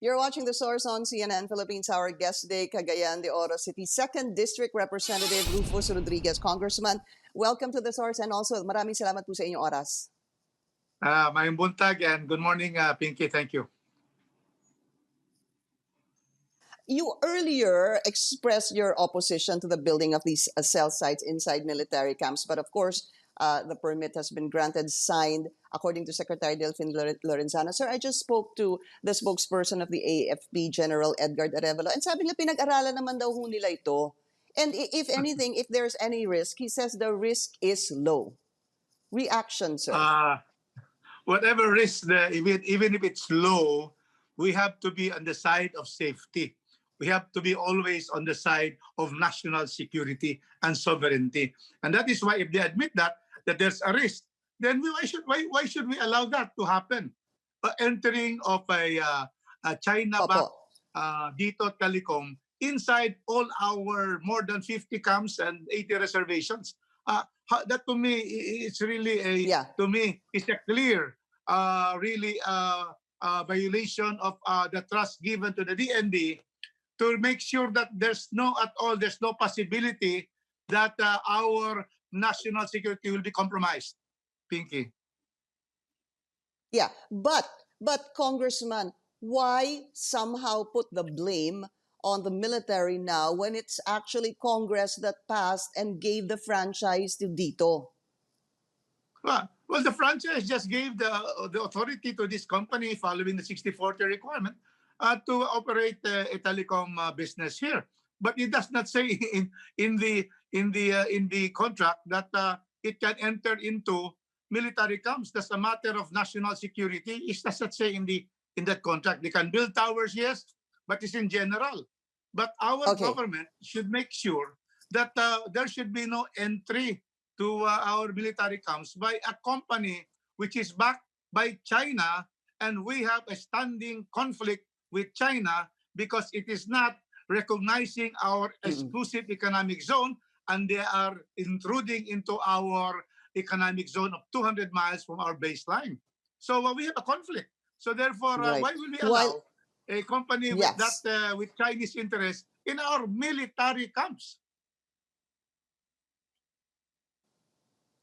You're watching The Source on CNN Philippines. Our guest today, Cagayan de Oro City 2nd District Representative Rufus Rodriguez. Congressman, welcome to The Source and also maraming salamat po sa inyong oras. Mayong buntag and good morning, Pinky. Thank you. You earlier expressed your opposition to the building of these cell sites inside military camps, but of course, the permit has been granted, signed, according to Secretary Delfin Lorenzana. Sir, I just spoke to the spokesperson of the AFP, General Edgar Arevalo, and sabi nila pinag-aralan naman daw ho nila ito. And if anything, if there's any risk, he says the risk is low. Reaction, sir? Whatever risk, even if it's low, we have to be on the side of safety. We have to be always on the side of national security and sovereignty. And that is why if they admit that there's a risk, then why should we allow that to happen? Entering of a China-backed Dito Telecom inside all our more than 50 camps and 80 reservations. That to me, it's really to me, it's a clear, violation of the trust given to the DND to make sure that there's no possibility that our national security will be compromised. Pinky. Yeah, but Congressman, why somehow put the blame on the military now when it's actually Congress that passed and gave the franchise to Dito? Well, the franchise just gave the authority to this company following the 60/40 requirement to operate a telecom business here. But it does not say in the contract that it can enter into military camps. That's a matter of national security. It does not say in that contract. They can build towers, yes, but it's in general. But our government should make sure that there should be no entry to our military camps by a company which is backed by China, and we have a standing conflict with China because it is not recognizing our exclusive economic zone, and they are intruding into our economic zone of 200 miles from our baseline. So we have a conflict. So therefore, why will we allow a company with that with Chinese interests in our military camps?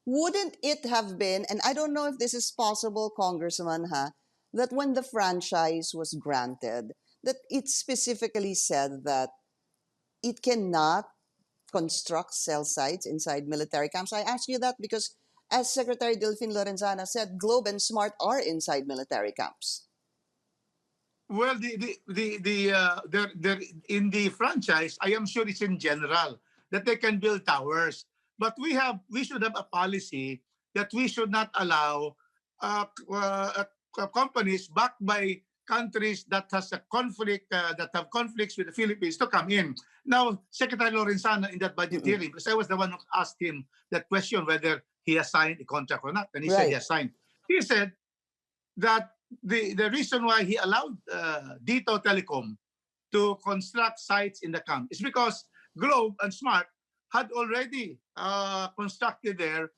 Wouldn't it have been, and I don't know if this is possible, Congressman, that when the franchise was granted, that it specifically said that it cannot construct cell sites inside military camps? I ask you that because, as Secretary Delfin Lorenzana said, Globe and Smart are inside military camps. Well, in the franchise, I am sure it's in general that they can build towers. But we should have a policy that we should not allow companies backed by countries that has a conflict, that have conflicts with the Philippines to come in. Now, Secretary Lorenzana in that budget hearing, because I was the one who asked him that question whether he has signed a contract or not, and he said he has signed. He said that the reason why he allowed Dito Telecom to construct sites in the camp is because Globe and Smart had already constructed their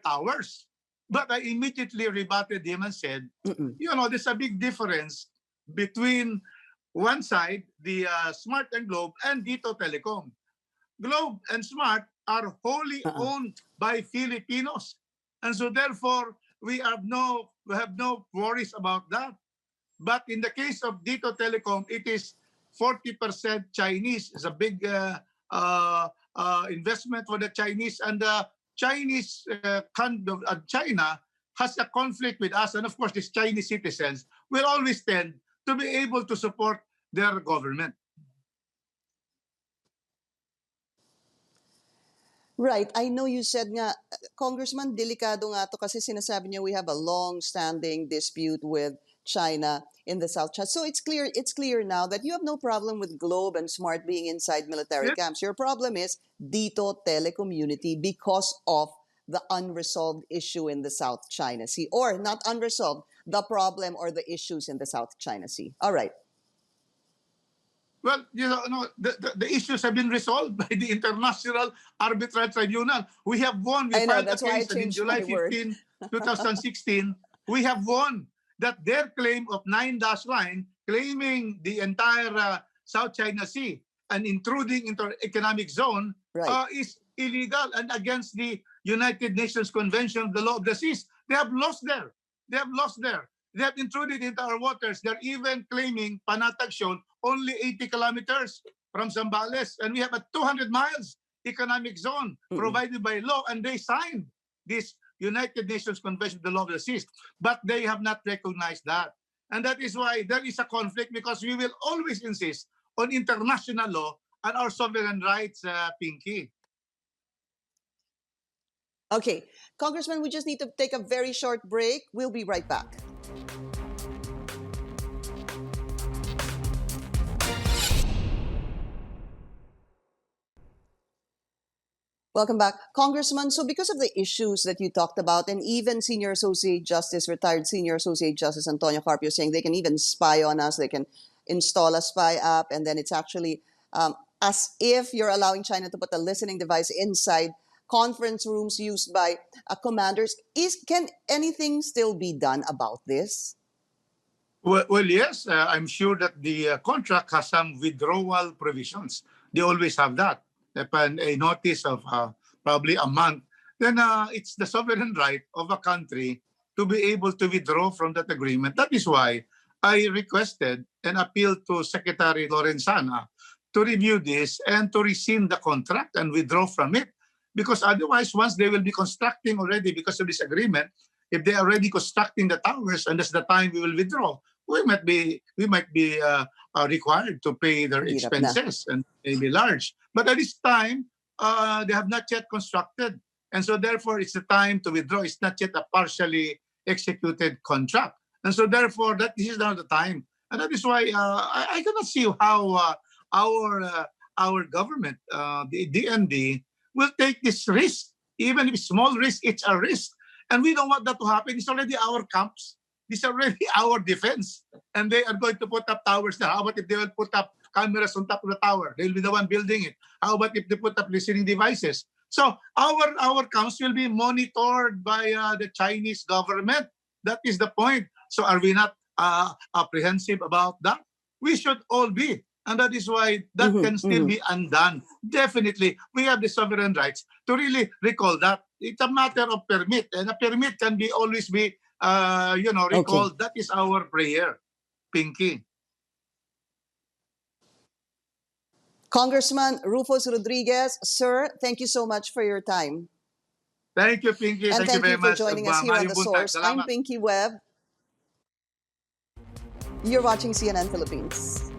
towers. But I immediately rebutted him and said, there's a big difference between one side, the Smart and Globe, and Dito Telecom. Globe and Smart are wholly owned by Filipinos. And so therefore, we have no worries about that. But in the case of Dito Telecom, it is 40% Chinese. It's a big investment for the Chinese, and the Chinese China has a conflict with us, and of course these Chinese citizens will always tend to be able to support their government. Right. I know you said nga, Congressman, delikado nga to kasi sinasabi niya we have a long-standing dispute with China in the South China. So it's clear now that you have no problem with Globe and Smart being inside military camps. Your problem is Dito Telecommunity because of the unresolved issue in the South China Sea. Or not unresolved, the problem or the issues in the South China Sea. All right. Well, the issues have been resolved by the International Arbitral Tribunal. We have won. We filed a case in July 15, 2016. We have won that their claim of 9-line claiming the entire South China Sea and intruding into our economic zone Right. is illegal and against the United Nations Convention of the Law of the Seas. They have lost there. They have lost there. They have intruded into our waters. They're even claiming Panatag Shoal only 80 kilometers from Zambales. And we have a 200 miles economic zone provided by law. And they signed this United Nations Convention of the Law of the Seas. But they have not recognized that. And that is why there is a conflict, because we will always insist on international law and our sovereign rights, Pinky. Okay, Congressman, we just need to take a very short break. We'll be right back. Welcome back. Congressman, so because of the issues that you talked about, and even Senior Associate Justice, retired Senior Associate Justice Antonio Carpio saying they can even spy on us, they can install a spy app, and then it's actually as if you're allowing China to put a listening device inside conference rooms used by commanders. Can anything still be done about this? Well, yes, I'm sure that the contract has some withdrawal provisions. They always have that. Upon a notice of probably a month, then it's the sovereign right of a country to be able to withdraw from that agreement. That is why I requested and appealed to Secretary Lorenzana to review this and to rescind the contract and withdraw from it. Because otherwise, once they will be constructing already because of this agreement, if they are already constructing the towers and that's the time we will withdraw, we might be required to pay their expenses and they be large. But at this time, they have not yet constructed. And so therefore, it's the time to withdraw. It's not yet a partially executed contract. And so therefore, this is now the time. And that is why I cannot see how our government, the DND, will take this risk. Even if small risk, it's a risk. And we don't want that to happen. It's already our camps. It's already our defense. And they are going to put up towers now. How about if they will put up cameras on top of the tower? They'll be the one building it. How about if they put up listening devices? So our camps will be monitored by the Chinese government. That is the point. So are we not apprehensive about that? We should all be. And that is why that can still be undone. Definitely, we have the sovereign rights to really recall that. It's a matter of permit. And a permit can be always be, recalled. Okay. That is our prayer, Pinky. Congressman Rufus Rodriguez, sir, thank you so much for your time. Thank you, Pinky. And thank you very for much. joining us here on The Source. I'm Pinky Webb. You're watching CNN Philippines.